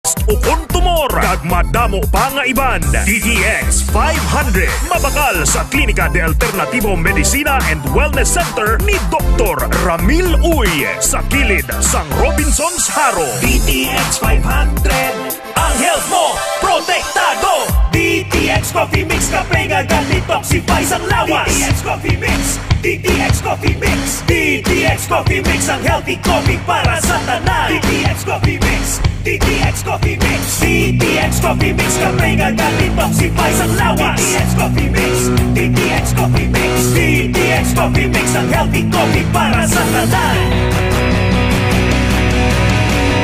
next ukon tumor kag madamo pa nga iban. DTX 500 mabakal sa Klinika de Alternativo Medicina and Wellness Center ni Dr. Ramil Uy sa kilid sang Robinson's Haro. DTX 500 ang health mo protektado. DTX Coffee Mix kape nga detoxify sang lawas. DTX Coffee Mix, DTX Coffee Mix, DTX Coffee Mix ang healthy coffee para sa tanan. DTX Coffee Mix, DTX Coffee Mix, DTX Coffee Mix kape nga detoxify sang lawas. DTX Coffee Mix, DTX Coffee Mix, DTX Coffee Mix ang healthy coffee para sa tanan.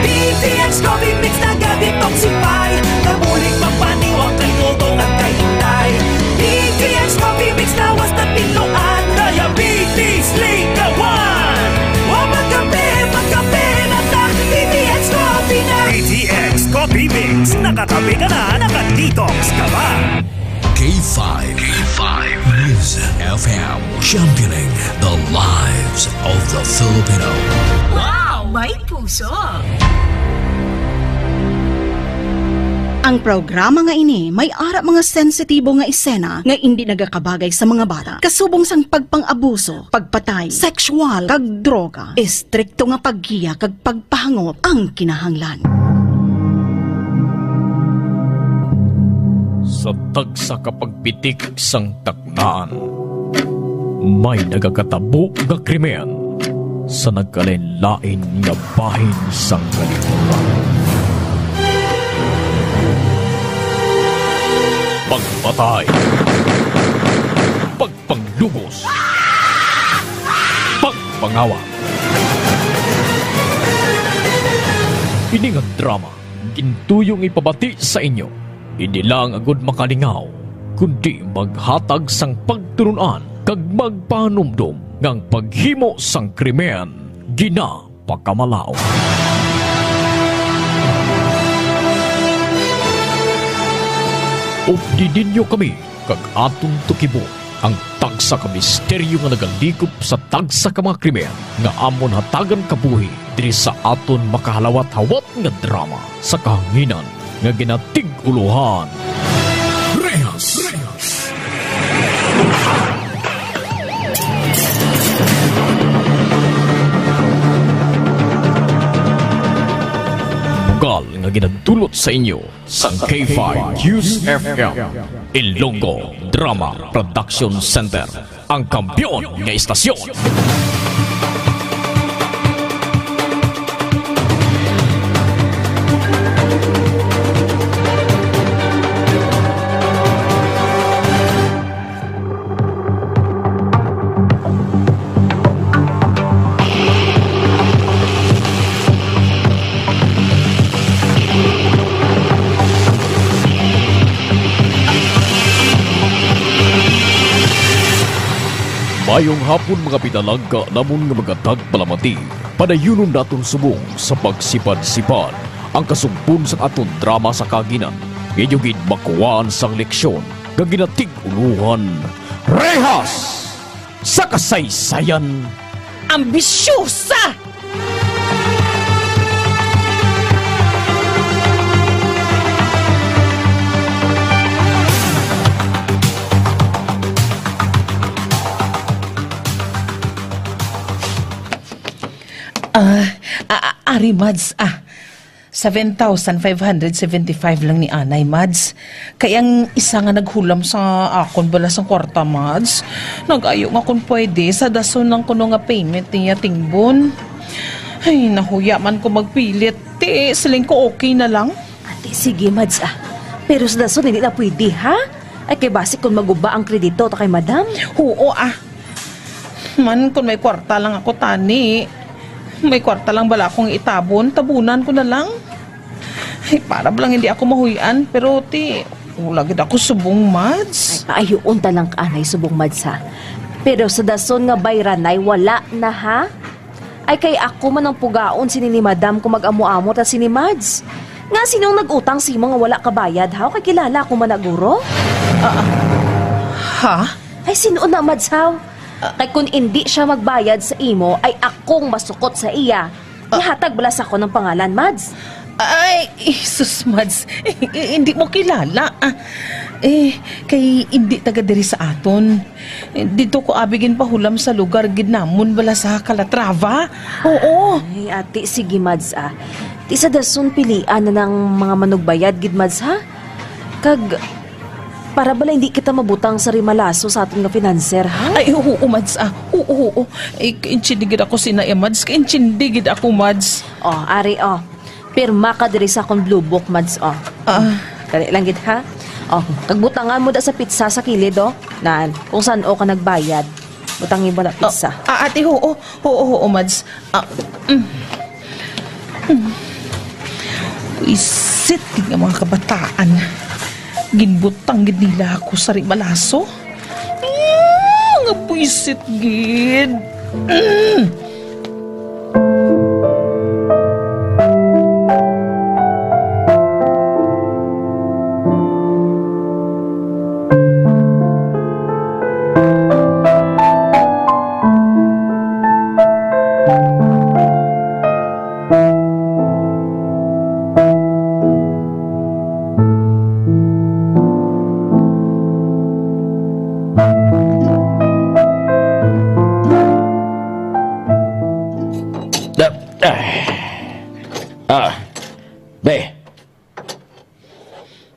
DTX Coffee Mix na detoxify, namuling magpaniwang kay tutong at kay hintay. DTX Coffee Mix na was na piluan, diabetes ligawan. O magkape na ta, DTX Coffee na. DTX Coffee Mix, nakatabi ka na, nakadetox ka ba? K5 News FM, championing the lives of the Filipino. Wow, may puso! Ang programa nga ini may ara mga sensitibo nga isena nga hindi nagakabagay sa mga bata. Kasubong sang pagpang-abuso, pagpatay, sexual, kag droga. Istrikto nga paggiya kag pagpahangop ang kinahanglan. Sa tagsa kapagpitik sang taknaan, may nagakatabo nga krimen sa nagkalain-lain nga bahin sang kalibutan. Pagpatay, pagpanglubos, pagpangawa. Ini nga drama, gintuyong ipabati sa inyo. Hindi lang agud makalingaw, kundi maghatag sang pagturunan kag magpanumdum ngang paghimo sang krimen gina pagkamalaw. Updidin nyo kami kag atong tukibo ang tagsa ka misteryo nga nagalikop sa tagsa ka mga krimen nga amon hatagan kabuhi diri sa aton makahalawat-hawat nga drama sa kahanginan nga ginatig-uluhan. Rehas! Bugal nga ginadulot sa inyo sa K5 News FM Ilonggo Drama Production Center, ang kampiyon nga istasyon. Mayong hapon mga pinalangka namon nga magatag palamati. Padayunon naton subong sa pagsipad-sipad ang kasumpon sa aton drama sa kaginan. Ngayong makuwaan sang leksyon nga ginatig-uluhan. Rehas sa kasaysayan. Ambisyosa! Ari, Mads, 7,575 lang ni Anay, Mads. Kayang isa nga naghulam sa akon bala sa kwarta, Mads. Nag-ayo nga kung pwede sa dason ng kuno nga payment niya tingbon. Ay, nahuya man ko magpilit. Siling ko okay na lang. Ate, sige, Mads, Pero sa dason hindi na pwede, ha? Ay, kay basi kung maguba ang kredito ta kay madam. Oo, Man, kung may kwarta lang ako, tani. May kwarta lang bala akong itabon, tabunan ko na lang. Ay, para ba lang hindi ako mahuyan, pero ulagid ako subong, Mads. Ay, paayuon talang ka, Anay, subong, Mads, ha? Pero sa dason nga bayranay, wala na, ha? Ay, kay ako man ang pugaon sini ni madam kung mag-amo-amo ta sini Mads. Nga sinong nag-utang si mga wala kabayad, ha? Kay kilala ako managuro? Ha? Ay, sino na, Mads, ha? Kay kung hindi siya magbayad sa imo, ay akong masukot sa iya. Ihatag balas ako ng pangalan, Mads. Ay, sus, Mads. Hindi mo kilala. Kay hindi taga diri sa aton. Dito ko abigin pahulam sa lugar ginamon bala sa Calatrava. Oo. Ay, ate, sige, Mads, Ti sa dason pilian na ng mga manugbayad, gid, Mads, ha? Kag, para bala hindi kita mabutang sa rimalaso sa ating nga finanser, ha? Ay, oo, Mads, Oo. Kaintindigid ako Mads. Kaintindigid ako, Mads. Ari, pirma ka diri sa akong blue book, Mads, Kali lang, gid, ha? Kagbutangan mo da sa pizza sa kilid, Naan, kung saan ka nagbayad. Butangin mo na pizza. Ate, oo, Mads. Isit nga mga kabataan. Ginbutang gid nila ako sa rimalaso. Nga puisit gid.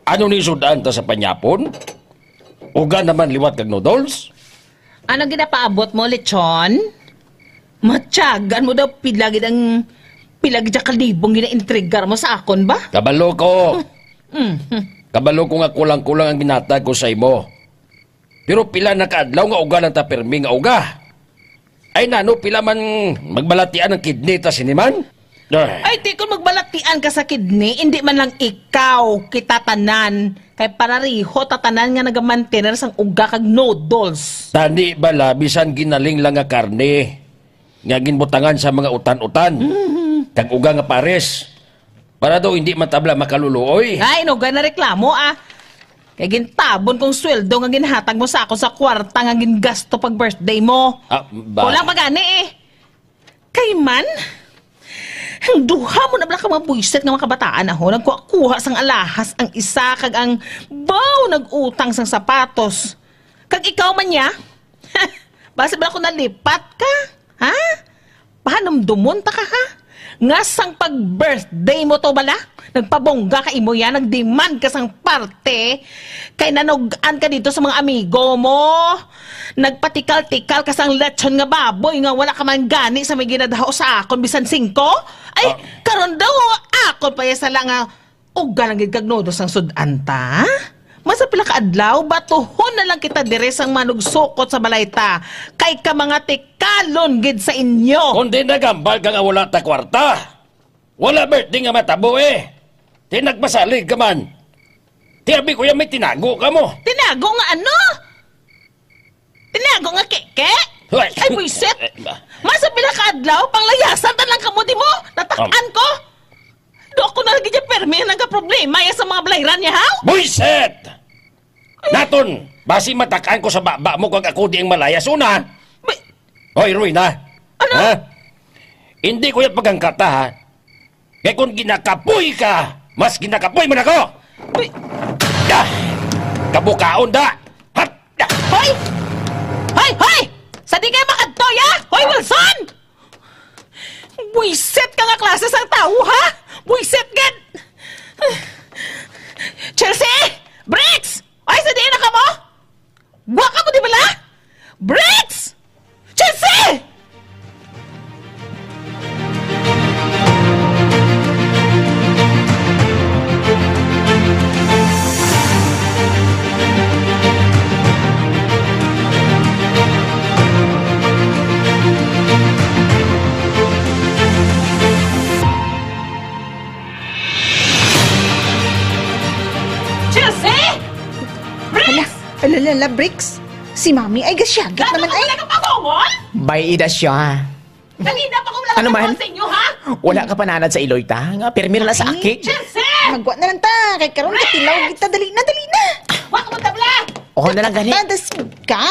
Ano ni sudan ta sa panyapon? Uga naman liwat kag noodles? Ano ginapaabot mo, lechon? Matyagan mo daw pilagid ang kalibong gina-intrigar mo sa akon ba? Kabalo ko. Kabalo ko nga kulang-kulang ang ginatag ko sa imo. Pero pila na kaadlaw nga uga ng tapermi nga uga. Ay nano, pila man magbalatian ng kidney ta siniman? Ay, di kung magbalatian ka sa kidney, hindi man lang ikaw kitatanan. Kay parariho tatanan nga nagamantener sang uga kag noodles. Tani bala, bisan ginaling lang nga karne. Nga ginbutangan sa mga utan-utan. Kag uga nga pares. Para daw hindi matabla makaluluoy. Ay, no, na reklamo Kay gintabon kong sweldo nga ginhatag mo sa ako sa kwarta nga gingasto pag birthday mo. Walang pagani Kay man... Ang duha mo na bala ka mga buisit ng mga kabataan nagkuha sang alahas ang isa kag ang nagutang sang sapatos. Kag ikaw man niya? Basta bala ko nalipat ka? Ha? Pahanumdumon ta ka ha? Nga sang pag-birthday mo to bala? Nagpabongga ka imo yan, nagdemand ka sang parte, kay nanugaan ka dito sa mga amigo mo. Nagpatikal-tikal ka sang lechon nga baboy nga wala ka man gani sa may ginadaho sa akon bisan 5. Ay, karon daw akon pa sa lang uga lang gid kag noodles sang sudanta. Masa pila ka adlaw batuhon na lang kita dire sang manugsukot sa balayta kay ka mga tikalon gid sa inyo. Kundi nagambal ka nga wala ta kwarta. Wala birthday nga matabo Di nagpasalig ka man. Tiyabi ko yan may tinago ka mo. Tinago nga ano? Tinago nga keke? Ay, buisit! Masa pila ka adlaw, panglayasan talang ka mo di mo? Natakan ko? Do ako nalagay dyan permi nagka-problema sa mga balayran niya, ha? Buisit! Naton, basi matakan ko sa baba mo kag ako di ang malayas una. Hoy, Roy na. Ano? Ha? Hindi ko yan pagangkata, ha? Kaya kung ginakapoy ka, mas ginakapoy mo na ko! Kabukaon da! Hat! Hoy! Hoy! Hoy! Sa di kayo makadtoy, ha? Hoy, Wilson! Buisit ka nga klase sang tao, ha? Buisit, gad! Chelsea! Bricks! Ay, sa di na ka mo? Waka mo di bala? Bricks! Chelsea! Alalala, Bricks. Si Mami ay gasyagat naman ay. Wala ka pa gomol? Bay ida siya. Kanina pa kung wala Ano ka man? sa inyo, ha? Wala ka pananad sa iloy ta. Nga, permira na sa akik. Chelsea! Magwa na lang ta. Kay karon katilaw kita. Dali na, dali na. Waka mo tabla! Oo na lang gani. Tadasig ka.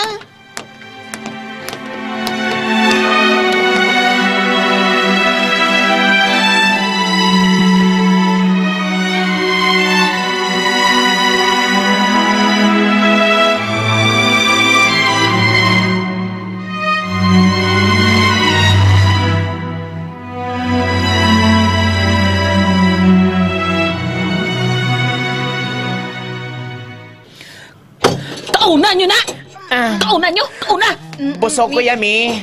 Kauna nyo na! Kauna nyo! Kauna! Busog ko, Yami.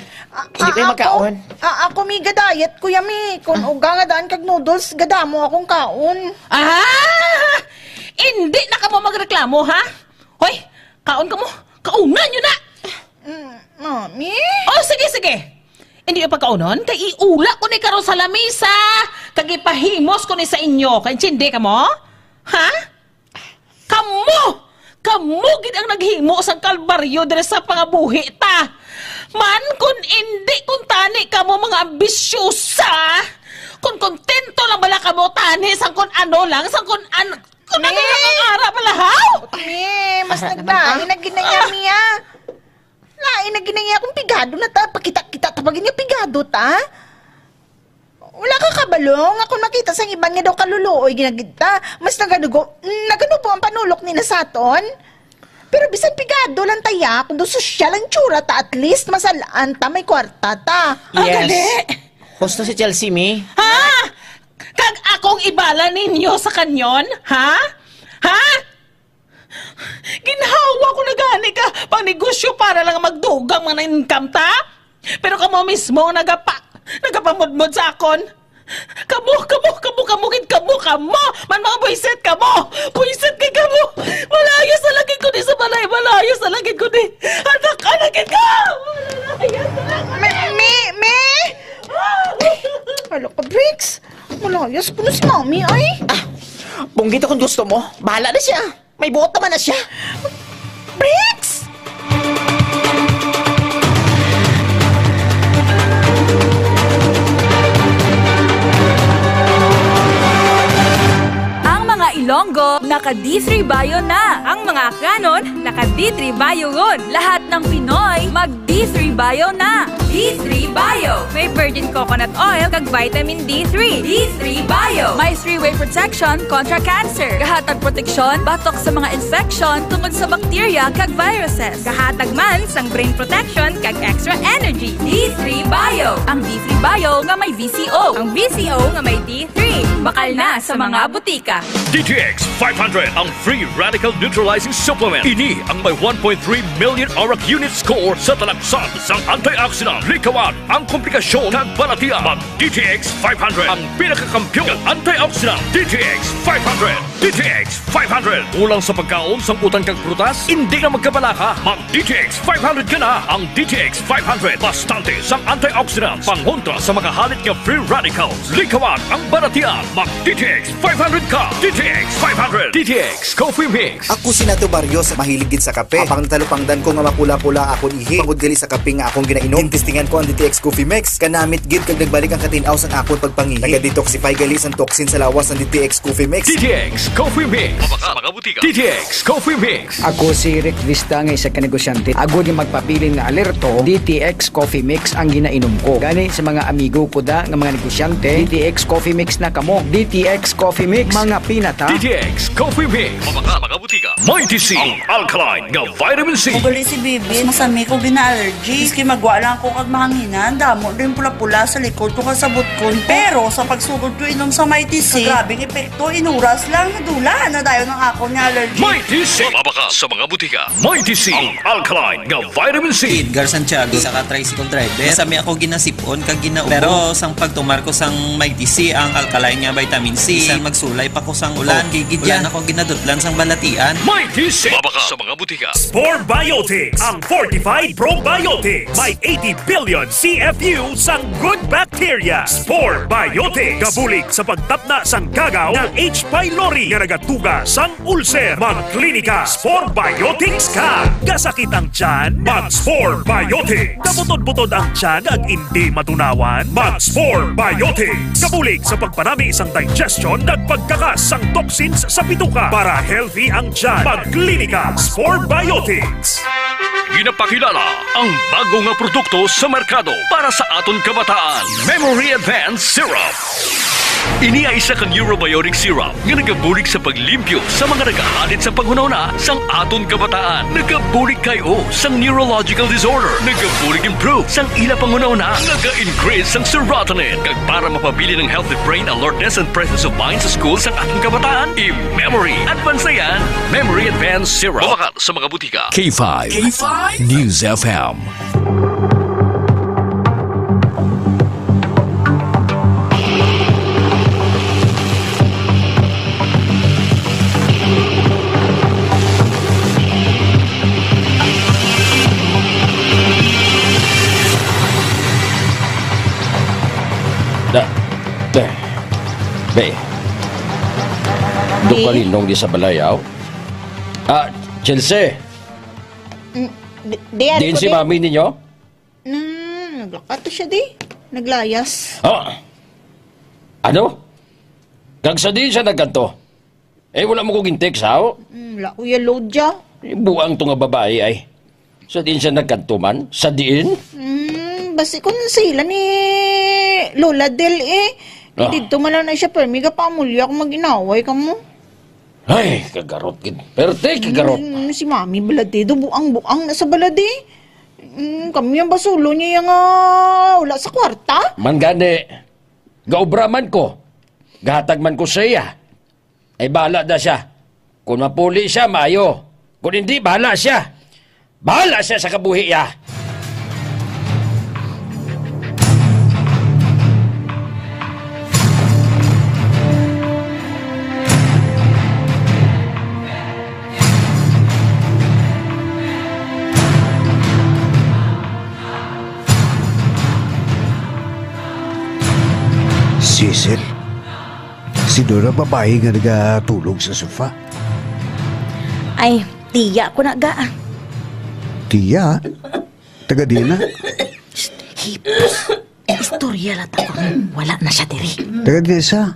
Hindi ko yung magkaon. Ako mi gadayat, Kuya Mi. Kung uga nga daan kag noodles, gadamo akong kaon. Hindi na ka mo magreklamo, ha? Hoy, kaon ka mo. Kauna nyo na! Mami? Oh, sige. Hindi yung pagkaunon, kay iula ko ni karon sa lamisa. Kag ipahimos ko ni sa inyo. Kay hindi ka mo? Ha? Kamu gid ang naghimo sa kalbaryo dire sa pangabuhi ta. Man, kung hindi kung tani ka mo mga ambisyosa, kung kontento lang bala ka mo tani, sang kung ano lang, sang kung ano lang ang ara palahaw. Mas nagdahin na ginayami Lain na ginaya akong pigado na ta. Pakita-kita tapagin niya pigado ta. Wala ka kabalong. Ako nakita sa iban niya daw kaluluoy ginagita. Mas naganugo po ang panulok ni nasaton. Pero bisan pigado lang taya, kung doon sosyal ang tsura ta, at least masalaan ta, may kwarta ta. Yes. Gusto si Chelsea, Mi? Ha? Kag akong ibala ninyo sa kanyon? Ha? Ginhawa ko na gani ka pang negosyo para lang magdugang mga income ta? Pero kamo mismo nagapamudmod sa akon. Kamo, man mga buisit kamo, kay kamo, malayo sa lagid ko di sa balay, malayo sa lagid ko di, anak ka, Me! Halo ka, Briggs, malayas ko na si Mami, ay. Bunggit kung gusto mo, bahala na siya, may buot naman na siya. Briggs! Ilonggo, naka D3 Bio na. Ang mga Canon, naka D3 Bio ron. Lahat ng Pinoy, mag D3 Bio na. D3 Bio. May virgin coconut oil kag vitamin D3. D3 Bio. May 3-way protection kontra cancer. Kahatag proteksyon, batok sa mga infection tungod sa bakterya kag viruses. Kahatag man sang brain protection kag extra energy. D3 Bio. Ang D3 Bio nga may VCO. Ang VCO nga may D3. Bakal na sa mga butika. DTX 500 ang free radical neutralizing supplement. Ini ang may 1.3 million auric unit score sa talaksan sang antioxidant. Likawan ang komplikasyon ng balatian. Mag DTX 500 ang pinakakampyon ng antioxidant. DTX 500. DTX 500. Ulang sa pagkaon sang utang kang prutas, hindi na magkabalaka. Mag DTX 500 ka na. Ang DTX 500 bastante sang antioxidant. Pangontra sa mga halit nga free radicals. Likawan ang balatian. Mag DTX 500 ka. DTX 500. DTX Coffee Mix. Ako si Nato Barrios, mahilig gid sa kape. Apang talupangdan ko nga mapula-pula akon ihi. Pagod gali sa kape nga akong ginainom. Testingan ko ang DTX Coffee Mix. Kanamit gid kag nagbalik ang katinaw sa akon pagpangihi. Naga-detoxify gali sang toxin sa lawas ng DTX Coffee Mix. DTX Coffee Mix. Mga butika. DTX Coffee Mix. Ako si Rick Vista nga isa ka negosyante. Agod yung magpabilin nga alerto, DTX Coffee Mix ang ginainom ko. Gani sa mga amigo ko da nga mga negosyante, DTX Coffee Mix na kamo. DTX Coffee Mix, mga pinata. DTX Coffee Mix. Mga butika. Mighty C. Ang alkaline nga vitamin C. Ugali si Bibi, masami ko bina-allergy. Iski magwa lang ko kag mahanginan. Damo din pula-pula sa likod ko kasabot ko. Pero sa pagsugod ko inom sa Mighty C, grabing epekto, inuras lang, dula na dayon ng ako ni allergy. Mighty C. Mabaka sa mga butika. Mighty C. Ang alkaline nga vitamin C. Edgar Santiago, saka tricycle driver. Masami ako ginasipon kag ginaubo. Pero sang pagtumar ko sang Mighty C, ang alkaline nga vitamin C, isang magsulay pa ko sang ulan. Kigidyan ako ginadutlan sang balatian. Mighty C. Mabaka sa mga butika. Spore Biotics. Ang fortified probiotics. May 80 billion CFU sang good bacteria. Spore Biotics. Kabulig sa pagtapna sang kagaw ng H. pylori nga nagatuga sang ulcer. Magklinika. Spore Biotics ka. Kasakit ang tiyan. Mag-Spore Biotics. Kabutod-butod ang tiyan at hindi matunawan. Mag-Spore Biotics. Kabulig sa pagpanami sang digestion at pagkakas sang toxins sa bituka. Para healthy ang tiyan. Magklinika. Spore Biotics. Ginapakilala ang bago nga produkto sa merkado para sa aton kabataan. Memory Advanced Syrup. Ini ay isa ka Neurobiotic Syrup nga nagabulig sa paglimpyo sa mga nagahalit sa panghunahuna sang aton kabataan. Nagabulig kayo sang neurological disorder. Nagabulig improve sang ila panghunahuna. Naga-increase sang serotonin. Kag para mapabili ng healthy brain alertness and presence of mind sa school sang aton kabataan. I-Memory Advance na yan. Memory Advance Syrup. Bumakal sa mga butika. K5 News FM. Be. Doon ka linong di sa balayaw? Chelsea. Diin si mami ninyo? Naglakato siya di. Naglayas. Ano? Kagsa din siya nagkanto. Wala mo kong intek sao? Wala ko yung load siya. Buang to nga babae ay. Sa din siya nagkanto man? Sa diin? Basi ko na sila ni Lola Del Dito man lang na siya, pero miga pa amulya kung mag-inaway ka mo. Ay, kagarot kin. Perte, kagarot. Si Mami Baladido, buang-buang na sa baladi. Kami ang basulo niya yung wala sa kwarta. Man gani, gaubraman ko. Gahatag man ko siya. Ay bahala na siya. Kung mapuli siya, maayo. Kung hindi, bahala siya. Bahala siya sa kabuhi ya. Cecil, sino na babae nga nagatulog sa sofa? Ay, tiya ko na ga. Tiya? Taga di na? Hipos. Istorya lata ko. Wala na siya diri. Taga di sa?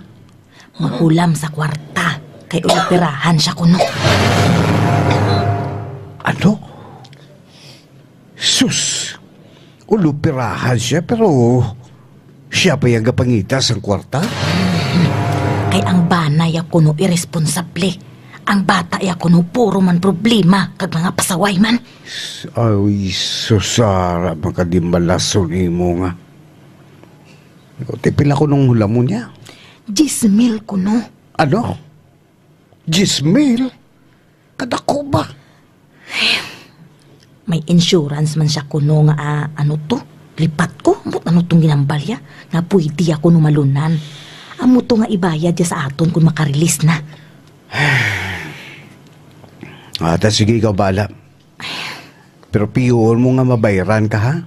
Mahulam sa kwarta. Kay ulapirahan siya kuno. Ano? Sus! Ulupirahan siya pero siya pa yung kapangitas ang kwarta? Kay ang banay ako no irresponsable. Ang bata ako no puro man problema kag mga pasaway man. Ay, susara makadimbalason imo nga. Tipila ko nung hula mo niya. 10,000 ko no. Ano? 10,000? Kadako ba? May insurance man siya kuno nga ano to? Lipat ko, ano itong ginambalya? Nga pwede ako numalunan. Amo to nga ibayad ya sa aton kung makarelease na. Sige, ikaw bala. Pero piyoon mo nga mabayaran ka, ha?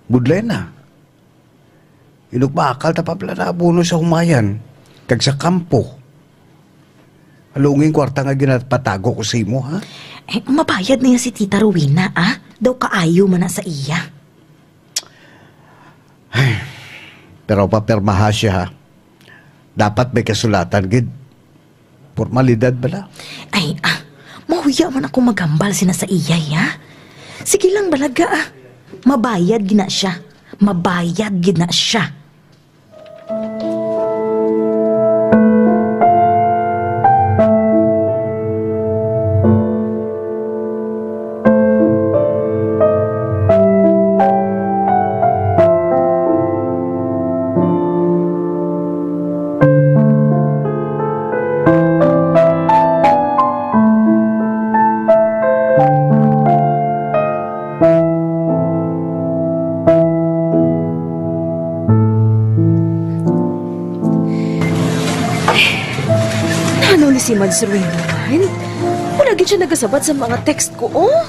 Budlay na. Inugmakal tapapla na abono sa humayan. Kag sa kampo. Halungin kwarta nga ginapatago ko sa imo, ha? Mabayad na yan si Tita Rowena, ah? Daw kaayo man na sa iya. Pero papirmaha siya, ha? Dapat may kasulatan, gid. Formalidad bala. Ay, mahuya man ako magambal sina sa iyay, ha? Sige lang balaga, ah. Mabayad gina siya. Mabayad gina siya. Si Mads Raymond, wala gid siya nagasabat sa mga text ko, oh.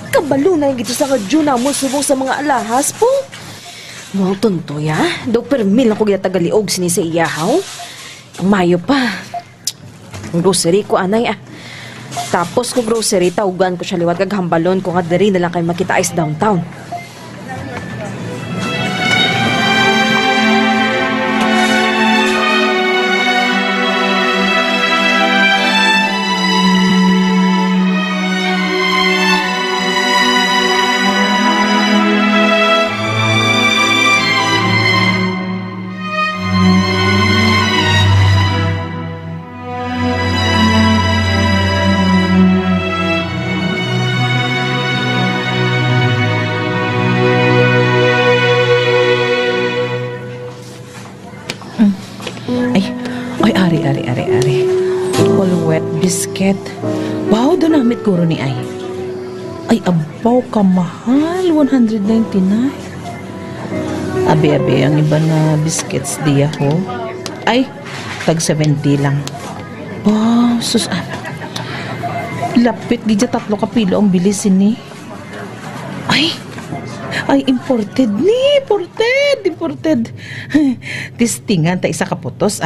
Kabalo na yung gito sa kadyo na mo subong sa mga alahas po. Mga tonto, ya. Daw permil ako gita tagaliog sini sa iyahaw. Ang mayo pa. Ang grocery ko, anay, Tapos ko grocery, taugan ko siya liwat kag hambalon ko nga diri na lang kayo makita is downtown. Double wet biscuit. Wow, donamit guro ni ay. Ay, abaw ka mahal. 199. Abi, ang iba na biscuits di ako. Ay, tag 70 lang. Wow, sus. Lapit, gidya 3 kapilo ang bilisin ni. Ay, imported ni. Imported. Tistingan ta isa kaputos,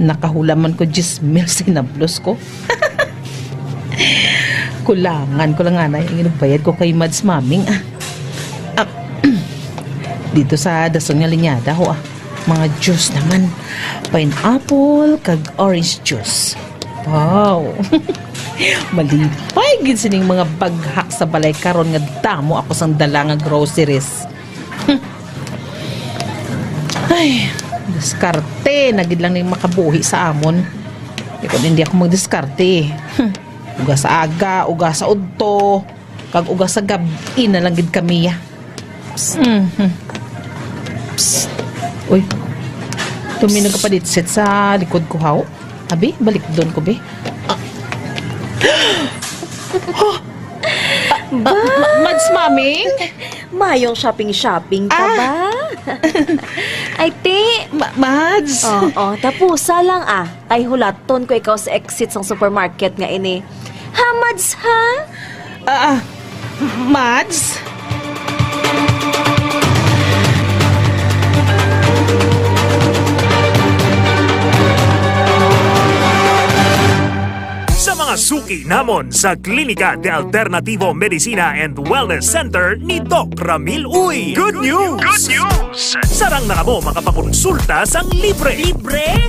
Nakahulaman ko 10 mil sinablos ko. Kulangan ko lang nga yung bayad ko kay Mads Maming, Dito sa dason nga linyada ho, mga juice naman. Pineapple kag orange juice. Wow. Malipay gid sining mga baghak sa balay karon nga damo ako sang dala nga groceries. Ay, diskarte na gid lang ning makabuhi sa amon. Kung hindi ako magdiskarte. Uga sa aga, uga sa udto, kag uga sa gabi na lang gid kami. Psst. Uy, tuminog ka pa ditsit sa likod ko, haw. Abi, balik doon ko, be. Mads Maming? Mayong shopping ka ba? Ay, te. Mads? Oo, tapusa lang Ay, hulaton ko ikaw sa exit ng supermarket nga ini. Ha, Mads, ha? Mads? Sa mga suki namon sa Klinika de Alternativo Medicina and Wellness Center ni Doc Ramil Uy. Good news! Sarang na kamo makapakonsulta sang libre.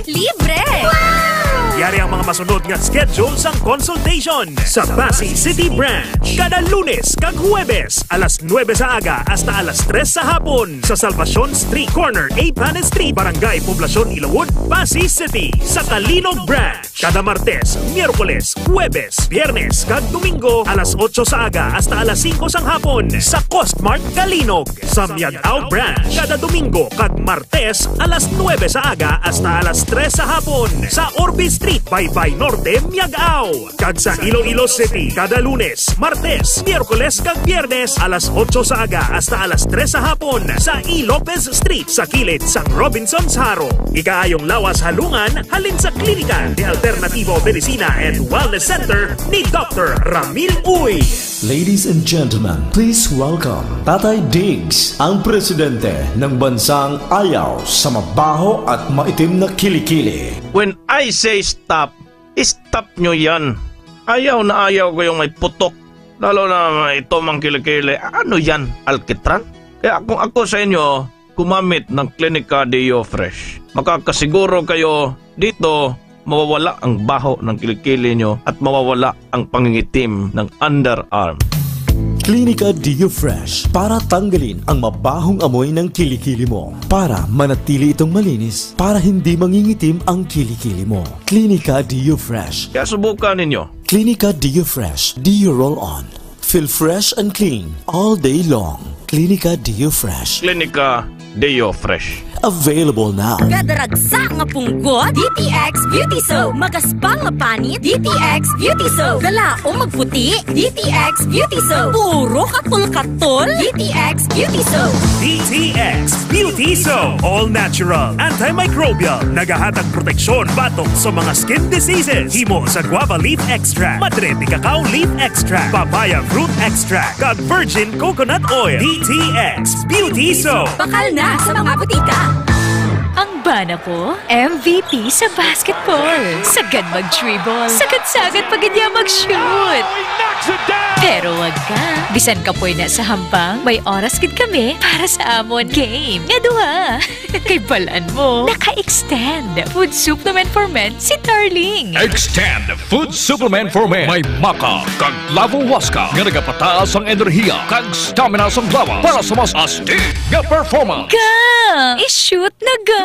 Libre? Wow! Yari ang mga masunod nga schedule sang consultation sa Pasay City Branch. Kada Lunes kag Huwebes, alas 9 sa aga hasta alas 3 sa hapon sa Salvacion Street Corner, A. Panes Street, Barangay Poblacion, Ilawod, Pasay City. Sa Talinog Branch, kada Martes, Miyerkules, Huwebes, Biyernes kag Domingo, alas 8 sa aga hasta alas 5 sang hapon sa Costmart Kalinog. Sa Miagao Branch, kada Domingo kag Martes, alas 9 sa aga hasta alas 3 sa hapon sa Orbe Street, Baybay Norte, Miagao. Kag sa Iloilo City, kada Lunes, Martes, Miyerkules kag Biyernes, alas 8 sa aga hasta alas 3 sa hapon sa E. Lopez Street sa kilid sang Robinson's Haro. Ikaayong lawas halungan halin sa Klinika de Alternativo Medicina and Wellness Center ni Dr. Ramil Uy. Ladies and gentlemen, please welcome Tatay Diggs, ang presidente ng bansang ayaw sa mabaho at maitim na kilikili. When I say stop, stop nyo yan. Ayaw na ayaw ko yung may putok, lalo na ito mang kilikili. Ano yan, alkitran? Kaya kung ako sa inyo, gumamit ng Klinika Deo Fresh. Makakasiguro kayo dito, mawawala ang baho ng kilikili nyo at mawawala ang pangingitim ng underarm. Klinika Deo Fresh para tanggalin ang mabahong amoy ng kilikili mo. Para manatili itong malinis, para hindi mangingitim ang kilikili mo. Klinika Deo Fresh. Kaya subukan ninyo. Klinika Deo Fresh. Deo Roll On. Feel fresh and clean all day long. Klinika Deo Fresh. Klinika Deo Fresh. Available now. Kadaragsa nga punggot, DTX Beauty Soap. Magaspang nga panit, DTX Beauty Soap. Galao magputi, DTX Beauty Soap. Puro katol-katol, DTX Beauty Soap. DTX Beauty Soap. All natural, antimicrobial, nagahatag proteksyon batok sa mga skin diseases. Himo sa guava leaf extract, madre de cacao leaf extract, papaya fruit extract, kag virgin coconut oil. DTX Beauty Soap. Bakal na sa mga butika. Ang bana ko, MVP sa basketball. Sagad mag-dribble. Sagad-sagad pag niya mag-shoot. Pero wag ka. Bisan ka po na sa hambang, may oras gid kami para sa amon game. Nga duha. Kay balaan mo, naka-extend. Food supplement for men si Darling. Extend Food Supplement for Men. May maka, kag lavo waska. Nga nagapataas ang enerhiya, kag stamina sa lawas para sa mas astig nga performance. Ga! I-shoot na ga!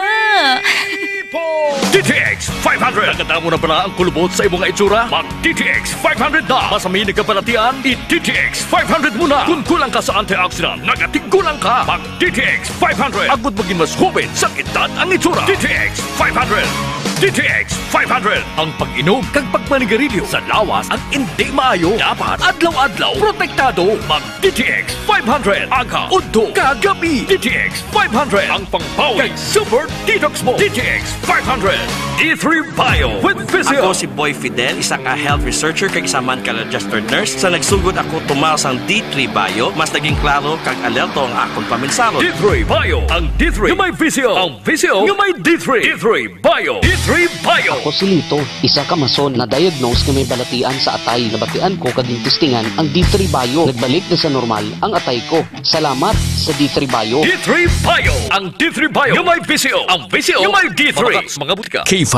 DTX 500. Naganda mo na pala ang kulubot sa imong itsura? Mag DTX 500 na. Masamin nagkabalatian, i-DTX 500 muna. Kung kulang ka sa antioxidant, nagatigulang ka. Mag DTX 500. Agud maging mas hubit sa edad ang itsura. DTX 500. DTX 500. Ang pag-inom kag pagmanigarilyo sa lawas ang hindi maayo. Dapat adlaw-adlaw protektado. Mag DTX 500. Aga, udto, kagabi. DTX 500. Ang pangpawi kag super detox mo. DTX 500. D3 Bio with Physio. Ako si Boy Fidel, isa ka health researcher kag isa man ka registered nurse. Sa nagsugod ako tumaw sang D3 Bio, mas naging klaro kag alerto ang akong paminsaro. D3 Bio. Ang D3 yung may Physio. Ang Physio yung may D3. D3 Bio. D3 Bio. Ako si Lito, isa ka mason na diagnose na may balatian sa atay. Nabatian ko kaging testingan ang D3 Bio. Nagbalik na sa normal ang atay ko. Salamat sa D3 Bio. D3 Bio. Ang D3 Bio yung may Physio. Ang Physio yung may D3. Mga butika. K5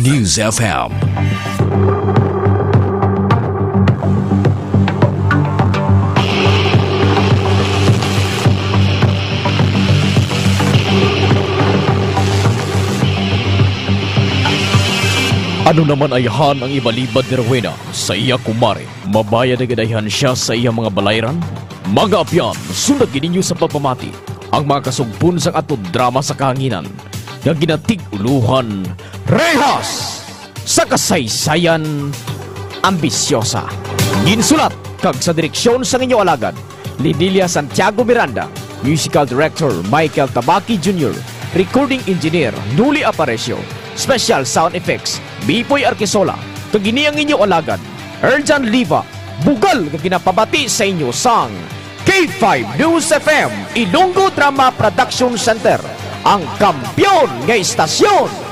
News FM. Ano naman ayahan ang ibalibad ni Rowena sa iya kumare? Mabayad na gadayan siya sa iya mga balayran? Mga apyan, sunod gininyo sa pagpamati ang mga kasugpon sa atong drama sa kahanginan nga ginatig-uluhan rehas sa kasaysayan ambisyosa. Ginsulat kag sa direksyon sa inyo alagad Lidilia Santiago Miranda, Musical Director Michael Tabaki Jr., Recording Engineer Nuli Aparecio, Special Sound Effects Bipoy Arquisola, kagini ang inyo alagad Erjan Liva, bugal nga ginapabati sa inyo sang K5 News FM Ilonggo Drama Production Center, ang kampyon nga istasyon